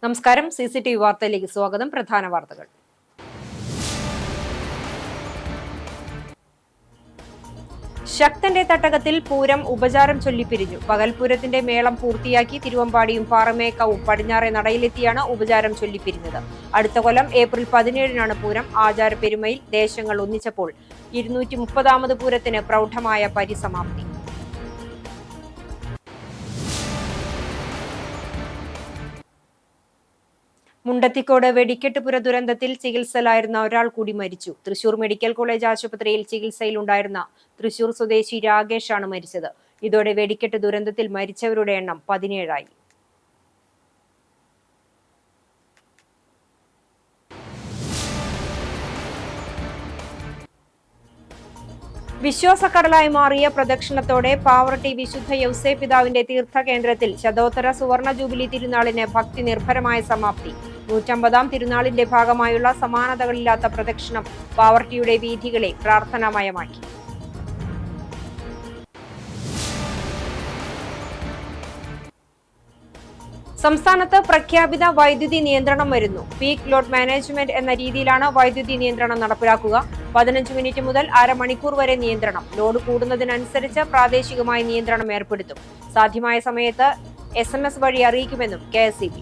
നമസ്കാരം. CCTV വാർത്തയിലേക്ക് സ്വാഗതം. പ്രധാന വാർത്തകൾ. ശക്തന്റെ തട്ടകത്തിൽ പൂരം ഉപചാരം ചൊല്ലിപ്പിരിഞ്ഞു. പകൽപൂരത്തിന്റെ മേളം പൂർത്തിയാക്കി തിരുവമ്പാടിയും പാറമേക്കാവും പടിഞ്ഞാറെ നടയിലെത്തിയാണ് ഉപചാരം ചൊല്ലിപ്പിരിഞ്ഞത്. അടുത്ത കൊല്ലം ഏപ്രിൽ 17-നാണ് പൂരം. ആചാരപ്പെരുമയിൽ ദേശങ്ങൾ ഒന്നിച്ചപ്പോൾ 230ാമത് പൂരത്തിന് പ്രൗഢമായ പരിസമാപ്തി. മുണ്ടത്തിക്കോട് വെടിക്കെട്ടുപുര ദുരന്തത്തിൽ ചികിത്സയിലായിരുന്ന ഒരാൾ കൂടി മരിച്ചു. തൃശൂർ മെഡിക്കൽ കോളേജ് ആശുപത്രിയിൽ ചികിത്സയിലുണ്ടായിരുന്ന തൃശൂർ സ്വദേശി രാകേഷാണ് മരിച്ചത്. ഇതോടെ വെടിക്കെട്ട് ദുരന്തത്തിൽ മരിച്ചവരുടെ എണ്ണം 17ആയി. വിശ്വാസക്കടലായി മാറിയ പ്രദക്ഷിണത്തോടെ പാവറട്ടി വിശുദ്ധ യൗസേ പിതാവിന്റെ തീർത്ഥകേന്ദ്രത്തിൽ ശതോത്തര സുവർണ ജൂബിലി തിരുനാളിന് ഭക്തി നിർഭരമായ സമാപ്തി. 150ാം തിരുനാളിന്റെ ഭാഗമായുള്ള സമാനതകളില്ലാത്ത പ്രദക്ഷിണം പാവറട്ടിയുടെ വീഥികളെ പ്രാർത്ഥനാമയമാക്കി. സംസ്ഥാനത്ത് പ്രഖ്യാപിത വൈദ്യുതി നിയന്ത്രണം വരുന്നു. പീക്ക് ലോഡ് മാനേജ്മെന്റ് എന്ന രീതിയിലാണ് വൈദ്യുതി നിയന്ത്രണം നടപ്പിലാക്കുക. 15 മിനിറ്റ് മുതൽ അരമണിക്കൂർ വരെ നിയന്ത്രണം. ലോഡ് കൂടുന്നതിനനുസരിച്ച് പ്രാദേശികമായി നിയന്ത്രണം ഏർപ്പെടുത്തും. സാധ്യമായ സമയത്ത് SMS വഴി അറിയിക്കുമെന്നും KSEB.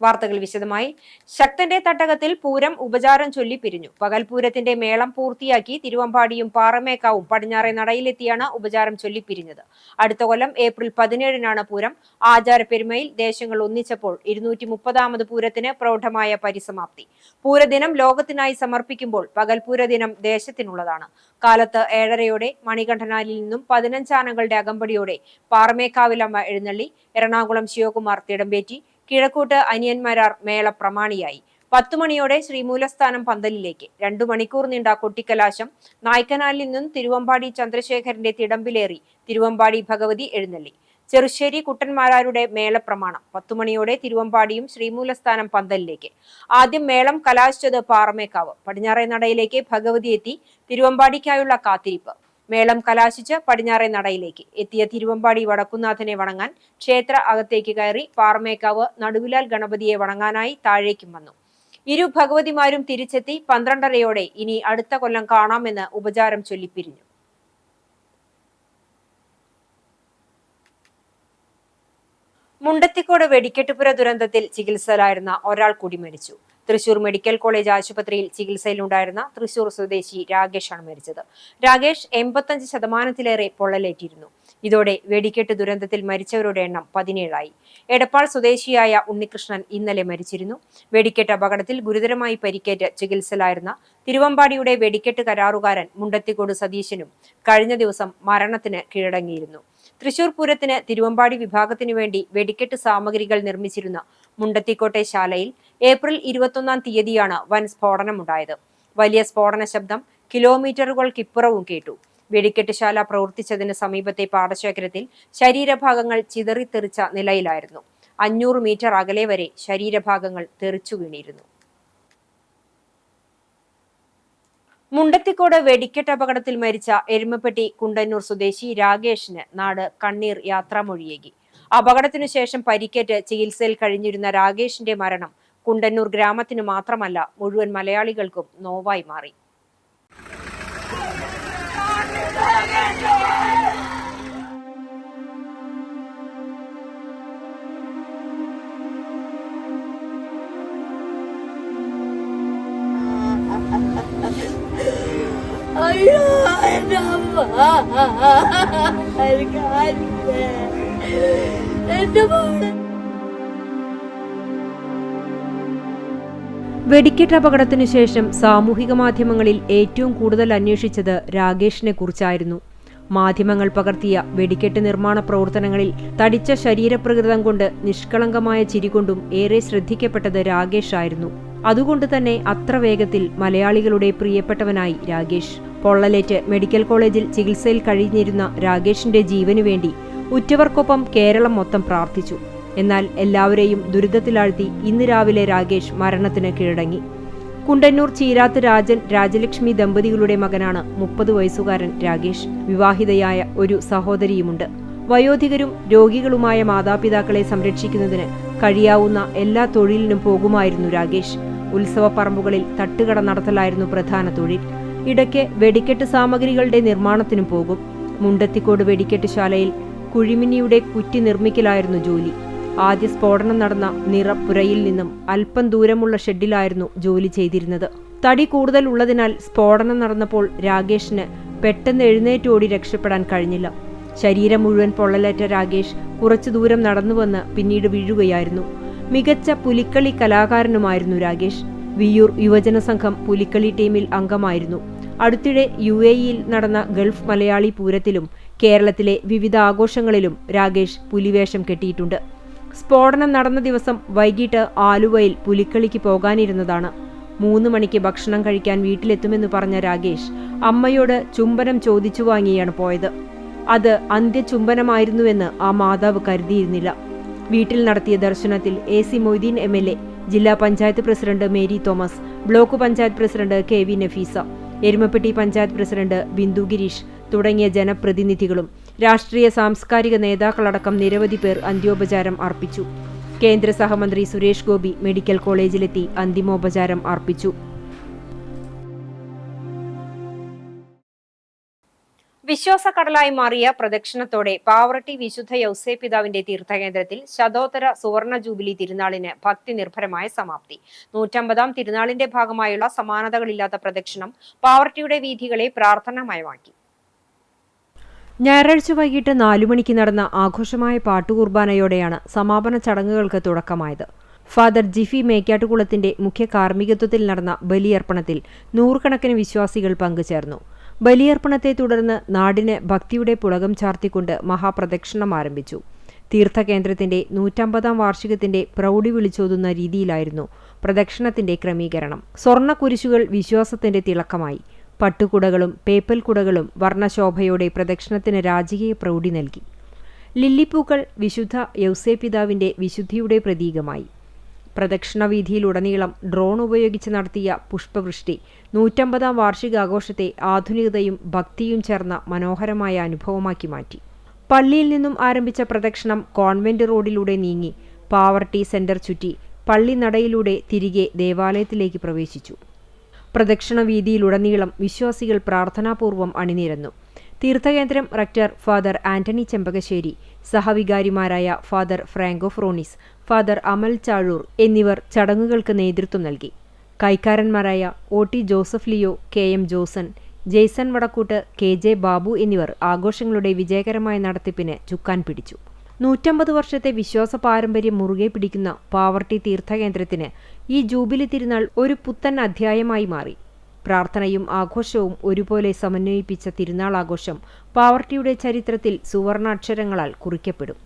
വാർത്തകൾ വിശദമായി. ശക്തന്റെ തട്ടകത്തിൽ പൂരം ഉപചാരം ചൊല്ലി പിരിഞ്ഞു. പകൽപൂരത്തിന്റെ മേളം പൂർത്തിയാക്കി തിരുവമ്പാടിയും പാറമേക്കാവും പടിഞ്ഞാറെ നടയിലെത്തിയാണ് ഉപചാരം ചൊല്ലിപ്പിരിഞ്ഞത്. അടുത്ത കൊല്ലം ഏപ്രിൽ 17-നാണ് പൂരം. ആചാരപ്പെരുമയിൽ ദേശങ്ങൾ ഒന്നിച്ചപ്പോൾ 230ാമത് പൂരത്തിന് പ്രൗഢമായ പരിസമാപ്തി. പൂരദിനം ലോകത്തിനായി സമർപ്പിക്കുമ്പോൾ പകൽപൂര ദിനം ദേശത്തിനുള്ളതാണ്. കാലത്ത് 7:30-യോടെ മണികണ്ഠനാലിൽ നിന്നും 15 ആനകളുടെ അകമ്പടിയോടെ പാറമേക്കാവിലമ്മ എഴുന്നള്ളി. എറണാകുളം ശിവകുമാർ തിടമ്പേറ്റി. കിഴക്കൂട്ട് അനിയന്മാരാർ മേള പ്രമാണിയായി. 10 മണിയോടെ ശ്രീമൂലസ്ഥാനം പന്തലിലേക്ക്. 2 മണിക്കൂർ നീണ്ട കൊട്ടിക്കലാശം. നായ്ക്കനാലിൽ നിന്നും തിരുവമ്പാടി ചന്ദ്രശേഖരന്റെ തിടമ്പിലേറി തിരുവമ്പാടി ഭഗവതി എഴുന്നള്ളി. ചെറുശ്ശേരി കുട്ടന്മാരാരുടെ മേളപ്രമാണം. 10 മണിയോടെ തിരുവമ്പാടിയും ശ്രീമൂലസ്ഥാനം പന്തലിലേക്ക്. ആദ്യം മേളം കലാശിച്ചത് പാറമേക്കാവ്. പടിഞ്ഞാറെ നടയിലേക്ക് ഭഗവതി എത്തി. തിരുവമ്പാടിക്കായുള്ള കാത്തിരിപ്പ്. മേളം കലാശിച്ച് പടിഞ്ഞാറെ നടയിലേക്ക് എത്തിയ തിരുവമ്പാടി വടക്കുന്നാഥനെ വണങ്ങാൻ ക്ഷേത്ര അകത്തേക്ക് കയറി. പാറമേക്കാവ് നടുവിലാൽ ഗണപതിയെ വണങ്ങാനായി താഴേക്കും വന്നു. ഇരു ഭഗവതിമാരും തിരിച്ചെത്തി. 12:30-യോടെ ഇനി അടുത്ത കൊല്ലം കാണാമെന്ന് ഉപചാരം ചൊല്ലിപ്പിരിഞ്ഞു. മുണ്ടത്തിക്കോട് വെടിക്കെട്ടുപുര ദുരന്തത്തിൽ ചികിത്സയിലായിരുന്ന ഒരാൾ കൂടി മരിച്ചു. തൃശൂർ മെഡിക്കൽ കോളേജ് ആശുപത്രിയിൽ ചികിത്സയിലുണ്ടായിരുന്ന തൃശൂർ സ്വദേശി രാകേഷാണ് മരിച്ചത്. രാകേഷ് 85% പൊള്ളലേറ്റിരുന്നു. ഇതോടെ വെടിക്കെട്ട് ദുരന്തത്തിൽ മരിച്ചവരുടെ എണ്ണം 17ആയി. എടപ്പാൾ സ്വദേശിയായ ഉണ്ണികൃഷ്ണൻ ഇന്നലെ മരിച്ചിരുന്നു. വെടിക്കെട്ട് അപകടത്തിൽ ഗുരുതരമായി പരിക്കേറ്റ് ചികിത്സയിലായിരുന്ന തിരുവമ്പാടിയുടെ വെടിക്കെട്ട് കരാറുകാരൻ മുണ്ടത്തിക്കോട് സതീശനും കഴിഞ്ഞ ദിവസം മരണത്തിന് കീഴടങ്ങിയിരുന്നു. തൃശൂർ പൂരത്തിന് തിരുവമ്പാടി വിഭാഗത്തിനു വേണ്ടി വെടിക്കെട്ട് സാമഗ്രികൾ നിർമ്മിച്ചിരുന്ന മുണ്ടത്തിക്കോട്ടെ ശാലയിൽ ഏപ്രിൽ 21-ാം തീയതിയാണ് വൻ സ്ഫോടനമുണ്ടായത്. വലിയ സ്ഫോടന ശബ്ദം കിലോമീറ്ററുകൾക്കിപ്പുറവും കേട്ടു. വെടിക്കെട്ടുശാല പ്രവർത്തിച്ചതിന് സമീപത്തെ പാടശേഖരത്തിൽ ശരീരഭാഗങ്ങൾ ചിതറിത്തെറിച്ച നിലയിലായിരുന്നു. 500 മീറ്റർ അകലെ വരെ ശരീരഭാഗങ്ങൾ തെറിച്ചു വീണിരുന്നു. മുണ്ടത്തിക്കോട് വെടിക്കെട്ട് അപകടത്തിൽ മരിച്ച എരുമപ്പെട്ടി കുണ്ടന്നൂർ സ്വദേശി രാകേഷിന് നാട് കണ്ണീർ യാത്രാമൊഴിയേകി. അപകടത്തിനു ശേഷം പരിക്കേറ്റ് ചികിത്സയിൽ കഴിഞ്ഞിരുന്ന രാകേഷിന്റെ മരണം കുണ്ടന്നൂർ ഗ്രാമത്തിനു മാത്രമല്ല മുഴുവൻ മലയാളികൾക്കും നോവായി മാറി. അയ്യോ എന്റെ അമ്മ എന്റെ മോള്. വെടിക്കെട്ട് അപകടത്തിനു ശേഷം സാമൂഹിക മാധ്യമങ്ങളിൽ ഏറ്റവും കൂടുതൽ അന്വേഷിച്ചത് രാകേഷിനെ കുറിച്ചായിരുന്നു. മാധ്യമങ്ങൾ പകർത്തിയ വെടിക്കെട്ട് നിർമ്മാണ പ്രവർത്തനങ്ങളിൽ തടിച്ച ശരീരപ്രകൃതം കൊണ്ട് നിഷ്കളങ്കമായ ചിരികൊണ്ടും ഏറെ ശ്രദ്ധിക്കപ്പെട്ടത് രാകേഷ് ആയിരുന്നു. അതുകൊണ്ട് തന്നെ അത്ര വേഗത്തിൽ മലയാളികളുടെ പ്രിയപ്പെട്ടവനായി രാകേഷ്. പൊള്ളലേറ്റ് മെഡിക്കൽ കോളേജിൽ ചികിത്സയിൽ കഴിഞ്ഞിരുന്ന രാകേഷിന്റെ ജീവനു വേണ്ടി ഉറ്റവർക്കൊപ്പം കേരളം മൊത്തം പ്രാർത്ഥിച്ചു. എന്നാൽ എല്ലാവരെയും ദുരിതത്തിലാഴ്ത്തി ഇന്ന് രാവിലെ രാകേഷ് മരണത്തിന് കീഴടങ്ങി. കുണ്ടന്നൂർ ചീരാത്ത് രാജൻ രാജലക്ഷ്മി ദമ്പതികളുടെ മകനാണ് 30 വയസ്സുകാരൻ രാകേഷ്. വിവാഹിതയായ ഒരു സഹോദരിയുമുണ്ട്. വയോധികരും രോഗികളുമായ മാതാപിതാക്കളെ സംരക്ഷിക്കുന്നതിന് കഴിയാവുന്ന എല്ലാ തൊഴിലിനും പോകുമായിരുന്നു രാകേഷ്. ഉത്സവപ്പറമ്പുകളിൽ തട്ടുകട നടത്തലായിരുന്നു പ്രധാന തൊഴിൽ. ഇടയ്ക്ക് വെടിക്കെട്ട് സാമഗ്രികളുടെ നിർമ്മാണത്തിനും പോകും. മുണ്ടത്തിക്കോട് വെടിക്കെട്ട് ശാലയിൽ കുഴിമിന്നിയുടെ കുറ്റി നിർമ്മിക്കലായിരുന്നു ജോലി. ആദ്യ സ്ഫോടനം നടന്ന നിറപ്പുരയിൽ നിന്നും അല്പം ദൂരമുള്ള ഷെഡിലായിരുന്നു ജോലി ചെയ്തിരുന്നത്. തടി കൂടുതൽ ഉള്ളതിനാൽ സ്ഫോടനം നടന്നപ്പോൾ രാകേഷിന് പെട്ടെന്ന് എഴുന്നേറ്റോടി രക്ഷപ്പെടാൻ കഴിഞ്ഞില്ല. ശരീരം മുഴുവൻ പൊള്ളലേറ്റ രാകേഷ് കുറച്ചു ദൂരം നടന്നുവന്ന് പിന്നീട് വീഴുകയായിരുന്നു. മികച്ച പുലിക്കളി കലാകാരനുമായിരുന്നു രാകേഷ്. വിയ്യൂർ യുവജന സംഘം പുലിക്കളി ടീമിൽ അംഗമായിരുന്നു. അടുത്തിടെ UAE-യിൽ നടന്ന ഗൾഫ് മലയാളി പൂരത്തിലും കേരളത്തിലെ വിവിധ ആഘോഷങ്ങളിലും രാകേഷ് പുലിവേഷം കെട്ടിയിട്ടുണ്ട്. സ്ഫോടനം നടന്ന ദിവസം വൈകിട്ട് ആലുവയിൽ പുലിക്കളിക്ക് പോകാനിരുന്നതാണ്. 3 മണിക്ക് ഭക്ഷണം കഴിക്കാൻ വീട്ടിലെത്തുമെന്ന് പറഞ്ഞ രാകേഷ് അമ്മയോട് ചുംബനം ചോദിച്ചു വാങ്ങിയാണ് പോയത്. അത് അന്ത്യചുംബനമായിരുന്നുവെന്ന് ആ മാതാവ് കരുതിയിരുന്നില്ല. വീട്ടിൽ നടത്തിയ ദർശനത്തിൽ AC മൊയ്തീൻ MLA, ജില്ലാ panchayat president Mary Thomas, block panchayat president KV Nafeesa, Erumapetty panchayat president Bindu Girish തുടങ്ങിയ ജനപ്രതിനിധികളും രാഷ്ട്രീയ സാംസ്കാരിക നേതാക്കളടക്കം നിരവധി പേർ അന്ത്യോപചാരം അർപ്പിച്ചു. കേന്ദ്ര സഹമന്ത്രി സുരേഷ് ഗോപി മെഡിക്കൽ കോളേജിലെത്തി അന്തിമോപചാരം അർപ്പിച്ചു. വിശ്വാസക്കടലായി മാറിയ പ്രദക്ഷിണത്തോടെ പാവറട്ടി വിശുദ്ധ യൗസേപ്പിതാവിന്റെ തീർത്ഥകേന്ദ്രത്തിൽ ശതോത്തര സുവർണ ജൂബിലി തിരുനാളിന് ഭക്തി നിർഭരമായ സമാപ്തി. 150-ാം തിരുനാളിന്റെ ഭാഗമായുള്ള സമാനതകളില്ലാത്ത പ്രദക്ഷിണം പാവറട്ടിയുടെ വീഥികളെ പ്രാർത്ഥനാമയമാക്കി. ഞായറാഴ്ച വൈകിട്ട് 4 മണിക്ക് നടന്ന ആഘോഷമായ പാട്ടുകുർബാനയോടെയാണ് സമാപന ചടങ്ങുകൾക്ക് തുടക്കമായത്. ഫാദർ ജിഫി മേക്കാട്ടുകുളത്തിന്റെ മുഖ്യ കാർമ്മികത്വത്തിൽ നടന്ന ബലിയർപ്പണത്തിൽ 100 കണക്കിന് വിശ്വാസികൾ പങ്കുചേർന്നു. ബലിയർപ്പണത്തെ തുടർന്ന് നാടിന് ഭക്തിയുടെ പുളകം ചാർത്തിക്കൊണ്ട് മഹാപ്രദക്ഷിണം ആരംഭിച്ചു. തീർത്ഥകേന്ദ്രത്തിന്റെ 150-ാം വാർഷികത്തിന്റെ പ്രൗഢി വിളിച്ചോതുന്ന രീതിയിലായിരുന്നു പ്രദക്ഷിണത്തിന്റെ ക്രമീകരണം. സ്വർണ്ണ കുരിശുകൾ വിശ്വാസത്തിന്റെ തിളക്കമായി. പട്ടുകുടകളും പേപ്പൽ കുടകളും വർണ്ണശോഭയോടെ പ്രദക്ഷിണത്തിന് രാജകീയ പ്രൗഢി നൽകി. ലില്ലിപ്പൂക്കൾ വിശുദ്ധ യൗസേപ്പിതാവിന്റെ വിശുദ്ധിയുടെ പ്രതീകമായി. പ്രദക്ഷിണവീഥിയിലുടനീളം ഡ്രോൺ ഉപയോഗിച്ച് നടത്തിയ പുഷ്പവൃഷ്ടി 150-ാം വാർഷികാഘോഷത്തെ ആധുനികതയും ഭക്തിയും ചേർന്ന മനോഹരമായ അനുഭവമാക്കി മാറ്റി. പള്ളിയിൽ നിന്നും ആരംഭിച്ച പ്രദക്ഷിണം കോൺവെന്റ് റോഡിലൂടെ നീങ്ങി പാവറട്ടി സെന്റർ ചുറ്റി പള്ളി നടയിലൂടെ തിരികെ ദേവാലയത്തിലേക്ക് പ്രവേശിച്ചു. പ്രദക്ഷിണ വീതിയിലുടനീളം വിശ്വാസികൾ പ്രാർത്ഥനാപൂർവ്വം അണിനിരന്നു. തീർത്ഥകേന്ദ്രം റക്ടർ ഫാദർ ആന്റണി ചെമ്പകശ്ശേരി, സഹവികാരിമാരായ ഫാദർ ഫ്രാങ്കോ ഫ്രോണിസ്, ഫാദർ അമൽ ചാഴൂർ എന്നിവർ ചടങ്ങുകൾക്ക് നേതൃത്വം നൽകി. കൈക്കാരന്മാരായ OT Joseph Leo, KM Josan, Jaison Vadakkoot, KJ Babu എന്നിവർ ആഘോഷങ്ങളുടെ വിജയകരമായ നടത്തിപ്പിന് ചുക്കാൻ പിടിച്ചു. 150 വർഷത്തെ വിശ്വാസ പാരമ്പര്യം മുറുകെ പിടിക്കുന്ന പാവറട്ടി തീർത്ഥകേന്ദ്രത്തിന് ഈ ജൂബിലി തിരുനാൾ ഒരു പുത്തൻ അധ്യായമായി മാറി. പ്രാർത്ഥനയും ആഘോഷവും ഒരുപോലെ സമന്വയിപ്പിച്ച തിരുനാൾ ആഘോഷം പാവറട്ടിയുടെ ചരിത്രത്തിൽ സുവർണാക്ഷരങ്ങളാൽ കുറിക്കപ്പെടും.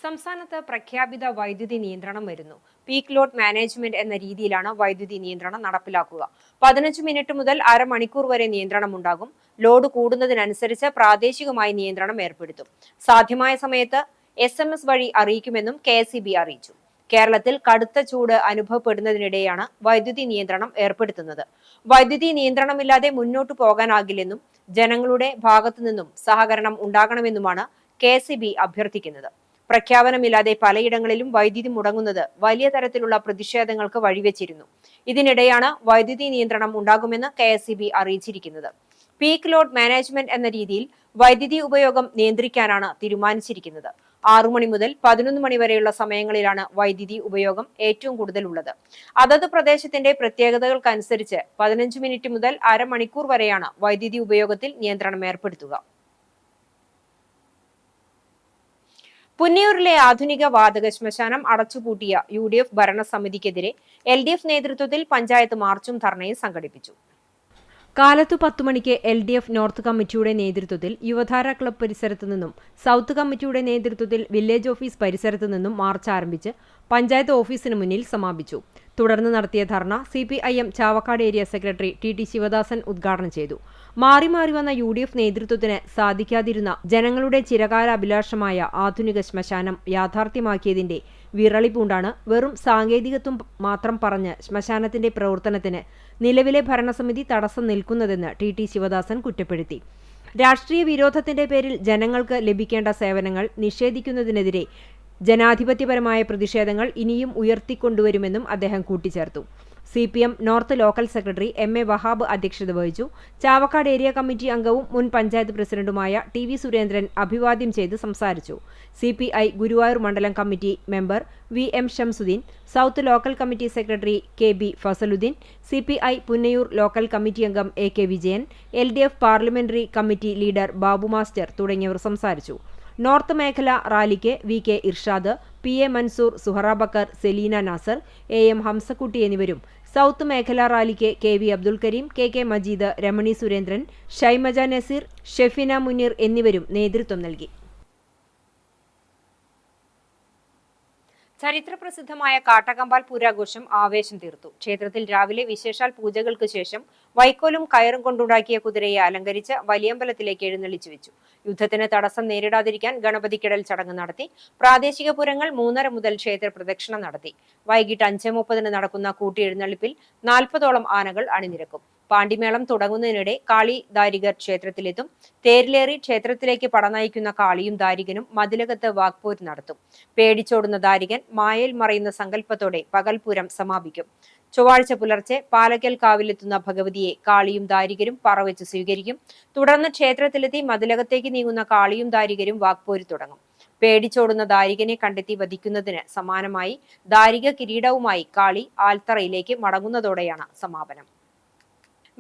സംസ്ഥാനത്ത് പ്രഖ്യാപിത വൈദ്യുതി നിയന്ത്രണം വരുന്നു. പീക്ക് ലോഡ് മാനേജ്മെന്റ് എന്ന രീതിയിലാണ് വൈദ്യുതി നിയന്ത്രണം നടപ്പിലാക്കുക. 15 മിനിറ്റ് മുതൽ അരമണിക്കൂർ വരെ നിയന്ത്രണം ഉണ്ടാകും. ലോഡ് കൂടുന്നതിനനുസരിച്ച് പ്രാദേശികമായി നിയന്ത്രണം ഏർപ്പെടുത്തും. സാധ്യമായ സമയത്ത് SMS വഴി അറിയിക്കുമെന്നും KSEB അറിയിച്ചു. കേരളത്തിൽ കടുത്ത ചൂട് അനുഭവപ്പെടുന്നതിനിടെയാണ് വൈദ്യുതി നിയന്ത്രണം ഏർപ്പെടുത്തുന്നത്. വൈദ്യുതി നിയന്ത്രണമില്ലാതെ മുന്നോട്ടു പോകാനാകില്ലെന്നും ജനങ്ങളുടെ ഭാഗത്തുനിന്നും സഹകരണം ഉണ്ടാകണമെന്നുമാണ് KSEB അഭ്യർത്ഥിക്കുന്നത്. പ്രഖ്യാപനമില്ലാതെ പലയിടങ്ങളിലും വൈദ്യുതി മുടങ്ങുന്നത് വലിയ തരത്തിലുള്ള പ്രതിഷേധങ്ങൾക്ക് വഴിവെച്ചിരുന്നു. ഇതിനിടെയാണ് വൈദ്യുതി നിയന്ത്രണം ഉണ്ടാകുമെന്ന് KSEB അറിയിച്ചിരിക്കുന്നത്. പീക്ക് ലോഡ് മാനേജ്മെന്റ് എന്ന രീതിയിൽ വൈദ്യുതി ഉപയോഗം നിയന്ത്രിക്കാനാണ് തീരുമാനിച്ചിരിക്കുന്നത്. 6 മണി മുതൽ 11 മണി വരെയുള്ള സമയങ്ങളിലാണ് വൈദ്യുതി ഉപയോഗം ഏറ്റവും കൂടുതൽ ഉള്ളത്. അതത് പ്രദേശത്തിന്റെ പ്രത്യേകതകൾക്കനുസരിച്ച് 15 മിനിറ്റ് മുതൽ അരമണിക്കൂർ വരെയാണ് വൈദ്യുതി ഉപയോഗത്തിൽ നിയന്ത്രണം ഏർപ്പെടുത്തുക. പുന്നിയൂരിലെ ആധുനിക വാതക ശ്മശാനം അടച്ചുപൂട്ടിയ UDF ഭരണസമിതിക്കെതിരെ LDF നേതൃത്വത്തിൽ പഞ്ചായത്ത് മാർച്ചും ധർണയും സംഘടിപ്പിച്ചു. കാലത്തു 10 മണിക്ക് LDF നോർത്ത് കമ്മിറ്റിയുടെ നേതൃത്വത്തിൽ യുവധാര ക്ലബ് പരിസരത്തു നിന്നും സൗത്ത് കമ്മിറ്റിയുടെ നേതൃത്വത്തിൽ വില്ലേജ് ഓഫീസ് പരിസരത്തു നിന്നും മാർച്ച് ആരംഭിച്ച് പഞ്ചായത്ത് ഓഫീസിന് മുന്നിൽ സമാപിച്ചു. തുടർന്ന് നടത്തിയ ധർണ CPIM Chavakkad area secretary TT Sivadasan ഉദ്ഘാടനം ചെയ്തു. മാറി മാറി വന്ന UDF നേതൃത്വത്തിന് സാധിക്കാതിരുന്ന ജനങ്ങളുടെ ചിരകാല അഭിലാഷമായ ആധുനിക ശ്മശാനം യാഥാർത്ഥ്യമാക്കിയതിന്റെ വിറളി പൂണ്ടാണ് വെറും സാങ്കേതികത്വം മാത്രം പറഞ്ഞ് ശ്മശാനത്തിന്റെ പ്രവർത്തനത്തിന് നിലവിലെ ഭരണസമിതി തടസ്സം നിൽക്കുന്നതെന്ന് TT ശിവദാസൻ കുറ്റപ്പെടുത്തി. രാഷ്ട്രീയ വിരോധത്തിന്റെ പേരിൽ ജനങ്ങൾക്ക് ലഭിക്കേണ്ട സേവനങ്ങൾ നിഷേധിക്കുന്നതിനെതിരെ ജനാധിപത്യപരമായ പ്രതിഷേധങ്ങൾ ഇനിയും ഉയർത്തിക്കൊണ്ടുവരുമെന്നും അദ്ദേഹം കൂട്ടിച്ചേർത്തു. CPM north local secretary MA Wahab അധ്യക്ഷത വഹിച്ചു. ചാവക്കാട് ഏരിയ കമ്മിറ്റി അംഗവും മുൻ പഞ്ചായത്ത് പ്രസിഡന്റുമായ TV സുരേന്ദ്രൻ അഭിവാദ്യം ചെയ്ത് സംസാരിച്ചു. CPI ഗുരുവായൂർ മണ്ഡലം committee member VM Shamsudheen, south local committee secretary KB Fazaludheen, CPI Punnayur local committee അംഗം AK Vijayan, LDF parliamentary committee leader Babu master തുടങ്ങിയവർ സംസാരിച്ചു. നോർത്ത് മേഖല റാലിക്ക് VK Irshad, PA Mansoor, Suhara Backer, Selina Nasar, AM Hamsakutty എന്നിവരും, സൗത്ത് മേഖല റാലിക്ക് KV അബ്ദുൽ കരീം, KK മജീദ്, രമണി സുരേന്ദ്രൻ, ഷൈമജ നസീർ, ഷെഫിന മുനീർ എന്നിവരും നേതൃത്വം നൽകി. ചരിത്രപ്രസിദ്ധമായ കാട്ടകമ്പാൽ പൂരാഘോഷം ആവേശം തീർത്തു. ക്ഷേത്രത്തിൽ രാവിലെ വിശേഷാൽ പൂജകൾക്ക് ശേഷം വൈക്കോലും കയറും കൊണ്ടുണ്ടാക്കിയ കുതിരയെ അലങ്കരിച്ച് വലിയമ്പലത്തിലേക്ക് എഴുന്നള്ളിച്ചു വെച്ചു. യുദ്ധത്തിന് തടസ്സം നേരിടാതിരിക്കാൻ ഗണപതിക്കിടൽ ചടങ്ങ് നടത്തി. പ്രാദേശിക പൂരങ്ങൾ 3:30 മുതൽ ക്ഷേത്ര പ്രദക്ഷിണം നടത്തി. വൈകിട്ട് 5:30 നടക്കുന്ന കൂട്ടിയെഴുന്നള്ളിപ്പിൽ 40ഓളം ആനകൾ അണിനിരക്കും. പാണ്ടിമേളം തുടങ്ങുന്നതിനിടെ കാളി ദാരികർ ക്ഷേത്രത്തിലെത്തും. തേരിലേറി ക്ഷേത്രത്തിലേക്ക് പടനയിക്കുന്ന കാളിയും ദാരികനും മതിലകത്ത് വാക്പോര് നടത്തും. പേടിച്ചോടുന്ന ദാരികൻ മായയിൽ മറയുന്ന സങ്കല്പത്തോടെ പകൽപൂരം സമാപിക്കും. ചൊവ്വാഴ്ച പുലർച്ചെ പാലക്കൽ കാവിലെത്തുന്ന ഭഗവതിയെ കാളിയും ദാരികരും പറവെച്ച് സ്വീകരിക്കും. തുടർന്ന് ക്ഷേത്രത്തിലെത്തി മതിലകത്തേക്ക് നീങ്ങുന്ന കാളിയും ദാരികരും വാക്പോര് തുടങ്ങും. പേടിച്ചോടുന്ന ദാരികനെ കണ്ടെത്തി വധിക്കുന്നതിന് സമാനമായി ദാരിക കിരീടവുമായി കാളി ആൽത്തറയിലേക്ക് മടങ്ങുന്നതോടെയാണ് സമാപനം.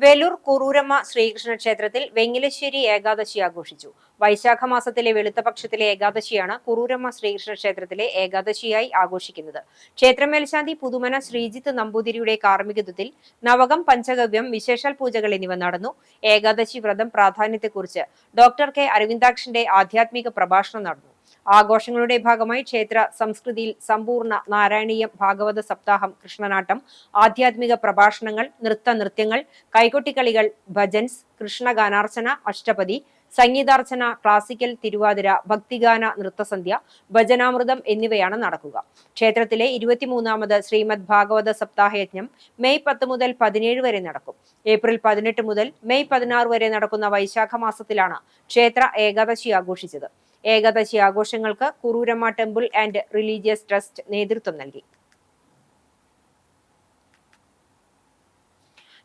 വേലൂർ കുറൂരമ്മ ശ്രീകൃഷ്ണ ക്ഷേത്രത്തിൽ വെങ്ങിലശ്ശേരി ഏകാദശി ആഘോഷിച്ചു. വൈശാഖ മാസത്തിലെ വെളുത്തപക്ഷത്തിലെ ഏകാദശിയാണ് കുറൂരമ്മ ശ്രീകൃഷ്ണ ക്ഷേത്രത്തിലെ ഏകാദശിയായി ആഘോഷിക്കുന്നത്. ക്ഷേത്ര മേൽശാന്തി പുതുമന ശ്രീജിത്ത് നമ്പൂതിരിയുടെ കാർമ്മികത്വത്തിൽ നവകം, പഞ്ചഗവ്യം, വിശേഷാൽ പൂജകൾ എന്നിവ നടന്നു. ഏകാദശി വ്രതം പ്രാധാന്യത്തെക്കുറിച്ച് Dr. K. അരവിന്ദാക്ഷന്റെ ആധ്യാത്മിക പ്രഭാഷണം നടന്നു. ആഘോഷങ്ങളുടെ ഭാഗമായി ക്ഷേത്ര സംസ്കൃതിയിൽ സമ്പൂർണ്ണ നാരായണീയം, ഭാഗവത സപ്താഹം, കൃഷ്ണനാട്ടം, ആധ്യാത്മിക പ്രഭാഷണങ്ങൾ, നൃത്യങ്ങൾ, കൈകൊട്ടിക്കളികൾ, ഭജൻസ്, കൃഷ്ണഗാനാർച്ചന, അഷ്ടപതി, സംഗീതാർച്ചന, ക്ലാസിക്കൽ, തിരുവാതിര, ഭക്തിഗാന, നൃത്തസന്ധ്യ, ഭജനാമൃതം എന്നിവയാണ് നടക്കുക. ക്ഷേത്രത്തിലെ 23ാമത് ശ്രീമദ് ഭാഗവത സപ്താഹയജ്ഞം മെയ് 10 മുതൽ 17 വരെ നടക്കും. ഏപ്രിൽ 18 മുതൽ മെയ് 16 വരെ നടക്കുന്ന വൈശാഖ മാസത്തിലാണ് ക്ഷേത്ര ഏകാദശി ആഘോഷിച്ചത്. ഏകാദശി ആഘോഷങ്ങൾക്ക് Kururamma temple and religious trust നേതൃത്വം നൽകി.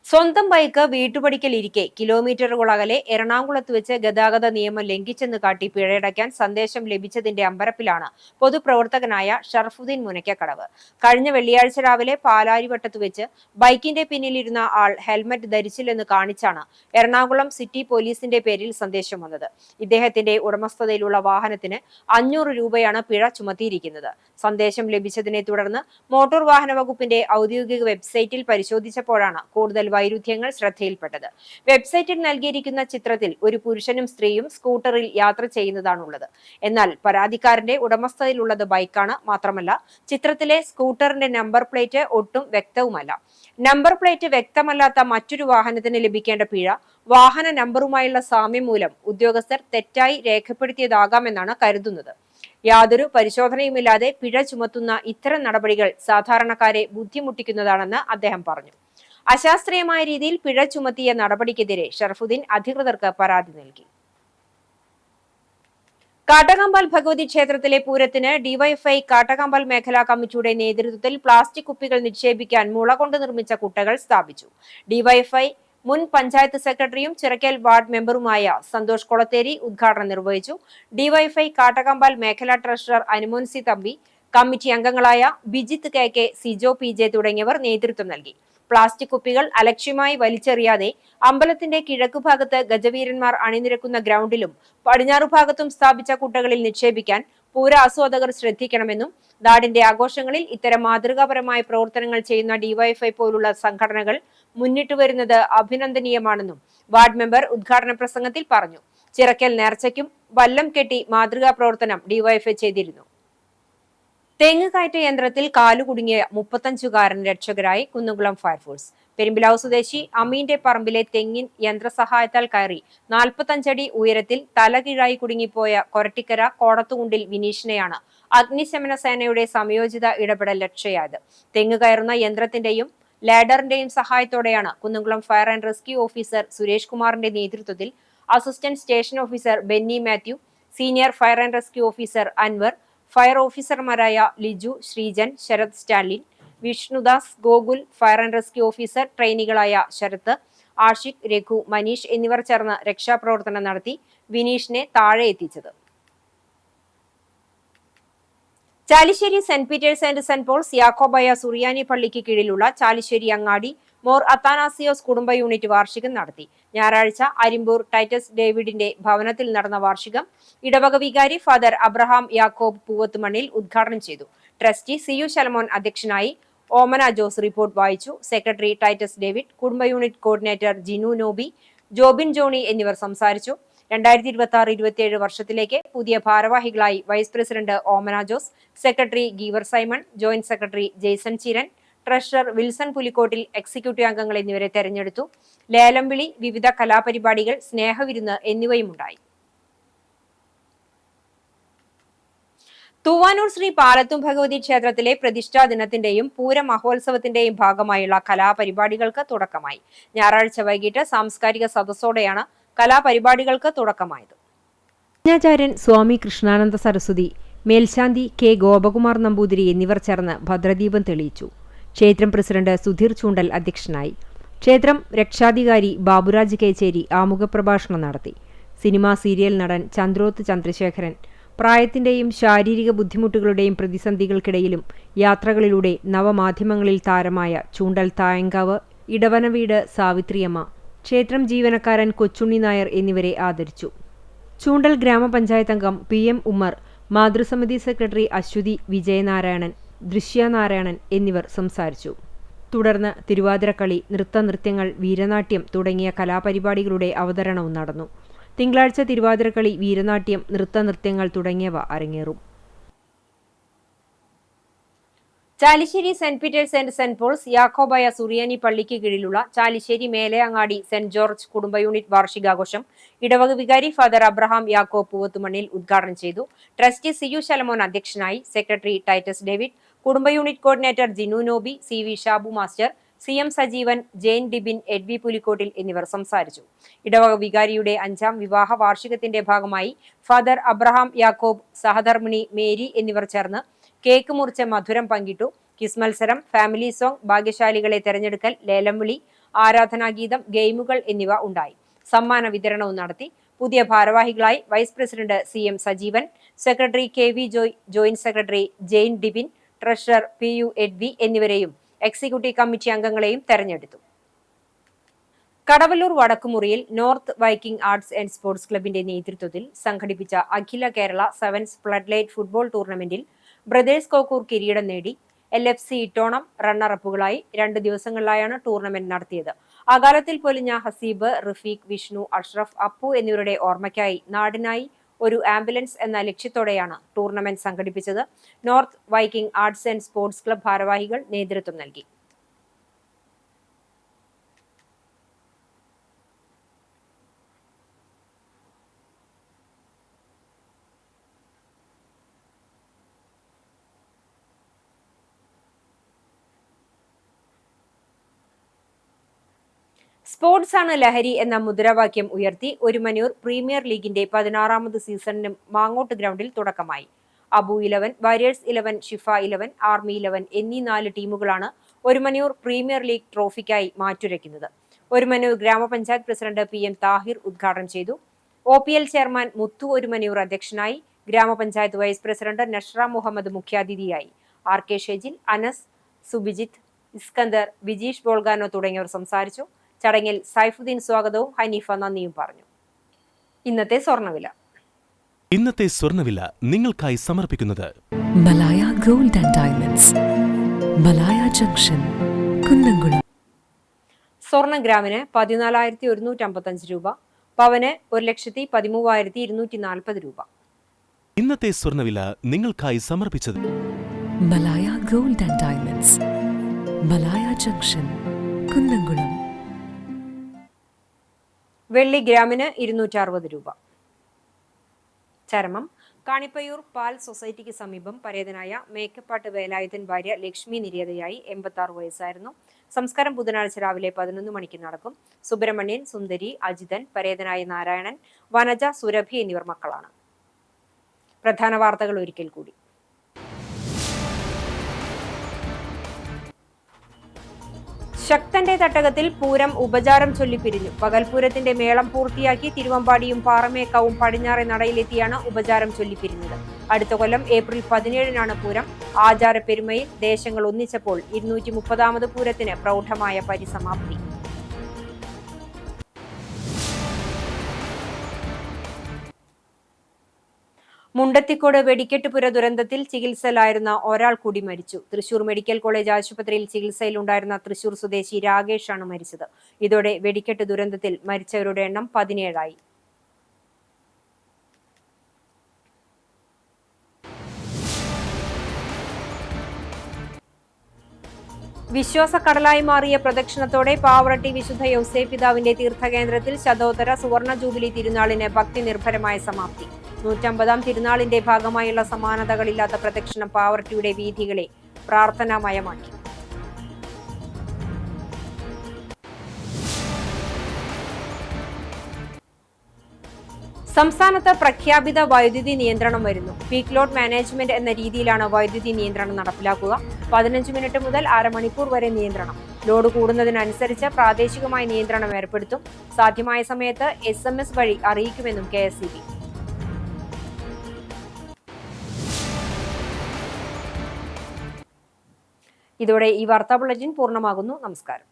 സ്വന്തം ബൈക്ക് വീട്ടുപടിക്കൽ ഇരിക്കെ കിലോമീറ്ററുകൾ അകലെ എറണാകുളത്ത് വെച്ച് ഗതാഗത നിയമം ലംഘിച്ചെന്ന് കാട്ടി പിഴയടയ്ക്കാൻ സന്ദേശം ലഭിച്ചതിന്റെ അമ്പരപ്പിലാണ് പൊതുപ്രവർത്തകനായ ഷറഫുദ്ദീൻ മുനയ്ക്കക്കടവ്. കഴിഞ്ഞ വെള്ളിയാഴ്ച രാവിലെ പാലാരിവട്ടത്ത് വെച്ച് ബൈക്കിന്റെ പിന്നിലിരുന്ന ആൾ ഹെൽമറ്റ് ധരിച്ചില്ലെന്ന് കാണിച്ചാണ് എറണാകുളം സിറ്റി പോലീസിന്റെ പേരിൽ സന്ദേശം വന്നത്. ഇദ്ദേഹത്തിന്റെ ഉടമസ്ഥതയിലുള്ള വാഹനത്തിന് 500 രൂപയാണ് പിഴ ചുമത്തിയിരിക്കുന്നത്. സന്ദേശം ലഭിച്ചതിനെ തുടർന്ന് മോട്ടോർ വാഹന വകുപ്പിന്റെ ഔദ്യോഗിക വെബ്സൈറ്റിൽ പരിശോധിച്ചപ്പോഴാണ് കൂടുതൽ വൈരുദ്ധ്യങ്ങൾ ശ്രദ്ധയിൽപ്പെട്ടത്. വെബ്സൈറ്റിൽ നൽകിയിരിക്കുന്ന ചിത്രത്തിൽ ഒരു പുരുഷനും സ്ത്രീയും സ്കൂട്ടറിൽ യാത്ര ചെയ്യുന്നതാണുള്ളത്. എന്നാൽ പരാതിക്കാരന്റെ ഉടമസ്ഥതയിലുള്ളത് ബൈക്കാണ്. മാത്രമല്ല, ചിത്രത്തിലെ സ്കൂട്ടറിന്റെ നമ്പർ പ്ലേറ്റ് ഒട്ടും വ്യക്തവുമല്ല. നമ്പർ പ്ലേറ്റ് വ്യക്തമല്ലാത്ത മറ്റൊരു വാഹനത്തിന് ലഭിക്കേണ്ട പിഴ വാഹന നമ്പറുമായുള്ള സാമ്യം മൂലം ഉദ്യോഗസ്ഥർ തെറ്റായി രേഖപ്പെടുത്തിയതാകാമെന്നാണ് കരുതുന്നത്. യാതൊരു പരിശോധനയുമില്ലാതെ പിഴ ചുമത്തുന്ന ഇത്തരം നടപടികൾ സാധാരണക്കാരെ ബുദ്ധിമുട്ടിക്കുന്നതാണെന്ന് അദ്ദേഹം പറഞ്ഞു. അശാസ്ത്രീയമായ രീതിയിൽ പിഴ ചുമത്തിയ നടപടിക്കെതിരെ ഷറഫുദ്ദീൻ അധികൃതർക്ക് പരാതി നൽകി. കാട്ടകമ്പാൽ ഭഗവതി ക്ഷേത്രത്തിലെ പൂരത്തിന് ഡിവൈഎഫ്ഐ കാട്ടകമ്പാൽ മേഖലാ കമ്മിറ്റിയുടെ നേതൃത്വത്തിൽ പ്ലാസ്റ്റിക് കുപ്പികൾ നിക്ഷേപിക്കാൻ മുള കൊണ്ട് നിർമ്മിച്ച കുട്ടകൾ സ്ഥാപിച്ചു. ഡിവൈഎഫ്ഐ മുൻ പഞ്ചായത്ത് സെക്രട്ടറിയും ചിറക്കൽ വാർഡ് മെമ്പറുമായ സന്തോഷ് കൊളത്തേരി ഉദ്ഘാടനം നിർവഹിച്ചു. ഡിവൈഎഫ്ഐ കാട്ടകമ്പാൽ മേഖലാ treasurer Anumon C Thampi, committee അംഗങ്ങളായ ബിജിത്ത് KK, സിജോ PJ തുടങ്ങിയവർ നേതൃത്വം നൽകി. പ്ലാസ്റ്റിക് കുപ്പികൾ അലക്ഷ്യമായി വലിച്ചെറിയാതെ അമ്പലത്തിന്റെ കിഴക്കുഭാഗത്ത് ഗജവീരന്മാർ അണിനിരക്കുന്ന ഗ്രൗണ്ടിലും പടിഞ്ഞാറുഭാഗത്തും സ്ഥാപിച്ച കുട്ടകളിൽ നിക്ഷേപിക്കാൻ പൂര ആസ്വാദകർ ശ്രദ്ധിക്കണമെന്നും നാടിന്റെ ആഘോഷങ്ങളിൽ ഇത്തരം മാതൃകാപരമായ പ്രവർത്തനങ്ങൾ ചെയ്യുന്ന ഡിവൈഎഫ്ഐ പോലുള്ള സംഘടനകൾ മുന്നിട്ട് വരുന്നത് അഭിനന്ദനീയമാണെന്നും വാർഡ് മെമ്പർ ഉദ്ഘാടന പ്രസംഗത്തിൽ പറഞ്ഞു. ചിറക്കൽ നേർച്ചയ്ക്കും വല്ലം കെട്ടി മാതൃകാ പ്രവർത്തനം ഡിവൈഎഫ്ഐ ചെയ്തിരുന്നു. തെങ്ങ് കയറ്റ യന്ത്രത്തിൽ കാലുകുടുങ്ങിയ 35-കാരൻ രക്ഷകരായി കുന്നംകുളം ഫയർഫോഴ്സ്. പെരുമ്പിലാവ് സ്വദേശി അമീന്റെ പറമ്പിലെ തെങ്ങിൻ യന്ത്രസഹായത്താൽ കയറി 45 അടി ഉയരത്തിൽ തലകീഴായി കുടുങ്ങിപ്പോയ കൊരട്ടിക്കര കോടത്തുകുണ്ടിൽ വിനീഷിനെയാണ് അഗ്നിശമന സേനയുടെ സംയോജിത ഇടപെടൽ രക്ഷയായത്. തെങ്ങ് കയറുന്ന യന്ത്രത്തിന്റെയും ലാഡറിന്റെയും സഹായത്തോടെയാണ് Kunnamkulam fire and rescue officer Suresh കുമാറിന്റെ നേതൃത്വത്തിൽ assistant station officer Benny Mathew, senior fire and rescue officer Anwar, fire ഓഫീസർമാരായ Liju, Sreejan, Sarath Stalin, Vishnudas, Gokul, fire and rescue officer ട്രെയിനികളായ ശരത്, ആഷിഖ്, രഘു, മനീഷ് എന്നിവർ ചേർന്ന് രക്ഷാപ്രവർത്തനം നടത്തി വിനീഷിനെ താഴെ എത്തിച്ചത്. Chalissery saint Peter's and saint Paul's Yakobaya Suriyani പള്ളിക്ക് കീഴിലുള്ള ചാലിശ്ശേരി അങ്ങാടി മോർ അത്താനാസിയോസ് കുടുംബ യൂണിറ്റ് വാർഷികം നടത്തി. ഞായറാഴ്ച അരിമ്പൂർ ടൈറ്റസ് ഡേവിഡിന്റെ ഭവനത്തിൽ നടന്ന വാർഷികം ഇടവക വികാരി ഫാദർ അബ്രഹാം യാക്കോബ് പൂവത്തുമണ്ണിൽ ഉദ്ഘാടനം ചെയ്തു. ട്രസ്റ്റി CU ശലമോൻ അധ്യക്ഷനായി. ഓമന ജോസ് റിപ്പോർട്ട് വായിച്ചു. സെക്രട്ടറി ടൈറ്റസ് ഡേവിഡ്, കുടുംബ യൂണിറ്റ് കോർഡിനേറ്റർ ജിനു നോബി, ജോബിൻ ജോണി എന്നിവർ സംസാരിച്ചു. 2026-27 വർഷത്തിലേക്ക് പുതിയ ഭാരവാഹികളായി vice president Omana Jose, secretary Geevar Simon, joint secretary Jaison Chiran, treasurer Wilson Pulikottil, executive അംഗങ്ങൾ എന്നിവരെ തെരഞ്ഞെടുത്തു. ലേലം വിളി, വിവിധ കലാപരിപാടികൾ, സ്നേഹവിരുന്ന് എന്നിവയുമുണ്ടായി. തൂവാനൂർ ശ്രീ പാലത്തും ഭഗവതി ക്ഷേത്രത്തിലെ പ്രതിഷ്ഠാ ദിനത്തിന്റെയും പൂര മഹോത്സവത്തിന്റെയും ഭാഗമായുള്ള കലാപരിപാടികൾക്ക് തുടക്കമായി. ഞായറാഴ്ച വൈകിട്ട് സാംസ്കാരിക സദസ്സോടെയാണ് കലാപരിപാടികൾക്ക് തുടക്കമായത്. ആചാര്യൻ സ്വാമി കൃഷ്ണാനന്ദ സരസ്വതി, മേൽശാന്തി K. ഗോപകുമാർ നമ്പൂതിരി എന്നിവർ ചേർന്ന് ഭദ്രദീപം തെളിയിച്ചു. ക്ഷേത്രം പ്രസിഡന്റ് സുധീർ ചൂണ്ടൽ അധ്യക്ഷനായി. ക്ഷേത്രം രക്ഷാധികാരി ബാബുരാജ് കേച്ചേരി ആമുഖപ്രഭാഷണം നടത്തി. സിനിമാ സീരിയൽ നടൻ ചന്ദ്രോത്ത് ചന്ദ്രശേഖരൻ പ്രായത്തിന്റെയും ശാരീരിക ബുദ്ധിമുട്ടുകളുടെയും പ്രതിസന്ധികൾക്കിടയിലും യാത്രകളിലൂടെ നവമാധ്യമങ്ങളിൽ താരമായ ചൂണ്ടൽ തായങ്കാവ് ഇടവനവീട് സാവിത്രിയമ്മ, ക്ഷേത്രം ജീവനക്കാരൻ കൊച്ചുണ്ണി നായർ എന്നിവരെ ആദരിച്ചു. ചൂണ്ടൽ ഗ്രാമപഞ്ചായത്ത് അംഗം PM ഉമ്മർ, മാതൃസമിതി സെക്രട്ടറി അശ്വതി വിജയനാരായണൻ, ദൃശ്യനാരായണൻ എന്നിവർ സംസാരിച്ചു. തുടർന്ന് തിരുവാതിരക്കളി, നൃത്തനൃത്യങ്ങൾ, വീരനാട്യം തുടങ്ങിയ കലാപരിപാടികളുടെ അവതരണവും നടന്നു. തിങ്കളാഴ്ച തിരുവാതിരക്കളി, വീരനാട്യം, നൃത്തനൃത്യങ്ങൾ തുടങ്ങിയവ അരങ്ങേറും. Chalissery saint Peter's and saint Paul's Yakobaya Suriyani പള്ളിക്ക് കീഴിലുള്ള ചാലിശ്ശേരി മേലയങ്ങാടി സെന്റ് ജോർജ് കുടുംബ യൂണിറ്റ് വാർഷികാഘോഷം ഇടവക വികാരി ഫാദർ അബ്രഹാം യാക്കോബ് പൂവത്തുമണ്ണിൽ ഉദ്ഘാടനം ചെയ്തു. ട്രസ്റ്റി CU ശലമോൻ അധ്യക്ഷനായി. സെക്രട്ടറി ടൈറ്റസ് ഡേവിഡ്, കുടുംബ unit coordinator Jinu Noby, CV Shabu master, CM Sajeevan, Jain Dibin, Edvi Pulikottil എന്നിവർ സംസാരിച്ചു. ഇടവക വികാരിയുടെ 5ാം വിവാഹ വാർഷികത്തിന്റെ ഭാഗമായി ഫാദർ അബ്രഹാം യാക്കോബ്, സഹധർമ്മിണി മേരി എന്നിവർ ചേർന്ന് കേക്ക് മുറിച്ച് മധുരം പങ്കിട്ടു. ക്വിസ് മത്സരം, ഫാമിലി സോങ്, ഭാഗ്യശാലികളെ തെരഞ്ഞെടുക്കൽ, ലേലം വിളി, ആരാധനാഗീതം, ഗെയിമുകൾ എന്നിവ ഉണ്ടായി. സമ്മാന വിതരണവും നടത്തി. പുതിയ ഭാരവാഹികളായി vice president CM Sajeevan, secretary KV Joy, joint secretary Jain Dibin, treasurer PU Edvi എന്നിവരെയും എക്സിക്യൂട്ടീവ് കമ്മിറ്റി അംഗങ്ങളെയും തെരഞ്ഞെടുത്തു. കടവല്ലൂർ വടക്കുമുറിയിൽ north Viking arts and sports ക്ലബിന്റെ നേതൃത്വത്തിൽ സംഘടിപ്പിച്ച Akhila Kerala sevens flood light football ടൂർണമെന്റിൽ ബ്രദേഴ്സ് കോക്കൂർ കിരീടം നേടി. LFC ഇട്ടോണം റണ്ണറപ്പുകളായി 2 ദിവസങ്ങളിലായാണ് ടൂർണമെന്റ് നടത്തിയത്. അകാലത്തിൽ പൊലിഞ്ഞ ഹസീബ്, റഫീഖ്, വിഷ്ണു, അഷ്റഫ്, അപ്പു എന്നിവരുടെ ഓർമ്മയ്ക്കായി നാടിനായി ഒരു ആംബുലൻസ് എന്ന ലക്ഷ്യത്തോടെയാണ് ടൂർണമെന്റ് സംഘടിപ്പിച്ചത്. North Viking arts and sports club ഭാരവാഹികൾ നേതൃത്വം നൽകി. സ്പോർട്സ് ആണ് ലഹരി എന്ന മുദ്രാവാക്യം ഉയർത്തി ഒരുമനൂർ പ്രീമിയർ ലീഗിന്റെ 16ാമത് സീസണിന് മാങ്ങോട്ട് ഗ്രൗണ്ടിൽ തുടക്കമായി. അബു 11, വാരിയേഴ്സ് 11, ഷിഫ 11, ആർമി 11 എന്നീ 4 ടീമുകളാണ് ഒരുമനൂർ പ്രീമിയർ ലീഗ് ട്രോഫിക്കായി മാറ്റുരയ്ക്കുന്നത്. ഒരുമനൂർ ഗ്രാമപഞ്ചായത്ത് പ്രസിഡന്റ് PM താഹിർ ഉദ്ഘാടനം ചെയ്തു. OPL ചെയർമാൻ മുത്തു ഒരുമനൂർ അധ്യക്ഷനായി. ഗ്രാമപഞ്ചായത്ത് വൈസ് പ്രസിഡന്റ് നഷ്റ മുഹമ്മദ് മുഖ്യാതിഥിയായി. RK ഷെജിൽ, അനസ്, സുബിജിത്ത്, ഇസ്കന്ദർ, വിജീഷ് ബോൾഗാനോ തുടങ്ങിയവർ സംസാരിച്ചു. ചടങ്ങിൽ സൈഫുദ്ദീൻ സ്വാഗതവും ഹനീഫ നന്ദിയും പറഞ്ഞു. ഇന്നത്തെ സ്വർണ്ണവില നിങ്ങൾക്കായി സമർപ്പിക്കുന്നത് Malaya gold and diamonds, Malaya junction, Kunnamkulam. സ്വർണം ഗ്രാമിന് 14,155 രൂപ, പവന് 1,13,240 രൂപ. ഇന്നത്തെ സ്വർണ്ണവില നിങ്ങൾക്കായി സമർപ്പിച്ചത് Malaya gold and diamonds, Malaya junction, Kunnamkulam. വെള്ളി ഗ്രാമിന് 260 രൂപ. ചരമം കാണിപ്പയ്യൂർ പാൽ സൊസൈറ്റിക്ക് സമീപം പരേതനായ മേക്കപ്പാട്ട് വേലായുധൻ ഭാര്യ ലക്ഷ്മി നിര്യാതയായി 86 വയസ്സായിരുന്നു. സംസ്കാരം ബുധനാഴ്ച രാവിലെ 11 മണിക്ക് നടക്കും. സുബ്രഹ്മണ്യൻ, സുന്ദരി, അജിതൻ, പരേതനായ നാരായണൻ, വനജ, സുരഭി എന്നിവർ മക്കളാണ്. പ്രധാന വാർത്തകൾ ഒരിക്കൽ കൂടി. ശക്തന്റെ തട്ടകത്തിൽ പൂരം ഉപചാരം ചൊല്ലിപ്പിരിഞ്ഞു. പകൽപൂരത്തിന്റെ മേളം പൂർത്തിയാക്കി തിരുവമ്പാടിയും പാറമേക്കാവും പടിഞ്ഞാറെ നടയിലെത്തിയാണ് ഉപചാരം ചൊല്ലിപ്പിരിഞ്ഞത്. അടുത്ത കൊല്ലം ഏപ്രിൽ 17-നാണ് പൂരം. ആചാരപ്പെരുമയിൽ ദേശങ്ങൾ ഒന്നിച്ചപ്പോൾ 230ാമത് പൂരത്തിന് പ്രൗഢമായ പരിസമാപ്തി. മുണ്ടത്തിക്കോട് വെടിക്കെട്ടുപുര ദുരന്തത്തിൽ ചികിത്സയിലായിരുന്ന ഒരാൾ കൂടി മരിച്ചു. തൃശൂർ മെഡിക്കൽ കോളേജ് ആശുപത്രിയിൽ ചികിത്സയിലുണ്ടായിരുന്ന തൃശൂർ സ്വദേശി രാകേഷാണ് മരിച്ചത്. ഇതോടെ വെടിക്കെട്ട് ദുരന്തത്തിൽ മരിച്ചവരുടെ എണ്ണം 17ആയി. വിശ്വാസക്കടലായി മാറിയ പ്രദക്ഷിണത്തോടെ പാവറട്ടി വിശുദ്ധ യൗസേപ്പ് പിതാവിന്റെ തീർത്ഥകേന്ദ്രത്തിൽ ശതോത്തര സുവർണ ജൂബിലി തിരുനാളിന് ഭക്തി നിർഭരമായ സമാപ്തി. 150ാം തിരുനാളിന്റെ ഭാഗമായുള്ള സമാനതകളില്ലാത്ത പ്രദക്ഷിണം പാവറട്ടിയുടെ വീഥികളെ പ്രാർത്ഥനാമയമാക്കി. സംസ്ഥാനത്ത് പ്രഖ്യാപിത വൈദ്യുതി നിയന്ത്രണം വരുന്നു. പീക്ക് ലോഡ് മാനേജ്മെന്റ് എന്ന രീതിയിലാണ് വൈദ്യുതി നിയന്ത്രണം നടപ്പിലാക്കുക. 15 മിനിറ്റ് മുതൽ അരമണിക്കൂർ വരെ നിയന്ത്രണം. ലോഡ് കൂടുന്നതിനനുസരിച്ച് പ്രാദേശികമായി നിയന്ത്രണം ഏർപ്പെടുത്തും. സാധ്യമായ സമയത്ത് SMS വഴി അറിയിക്കുമെന്നും KSEB. ഇതോടെ ഈ വാർത്താ ബുള്ളറ്റിൻ പൂർണ്ണമാകുന്നു. നമസ്കാരം.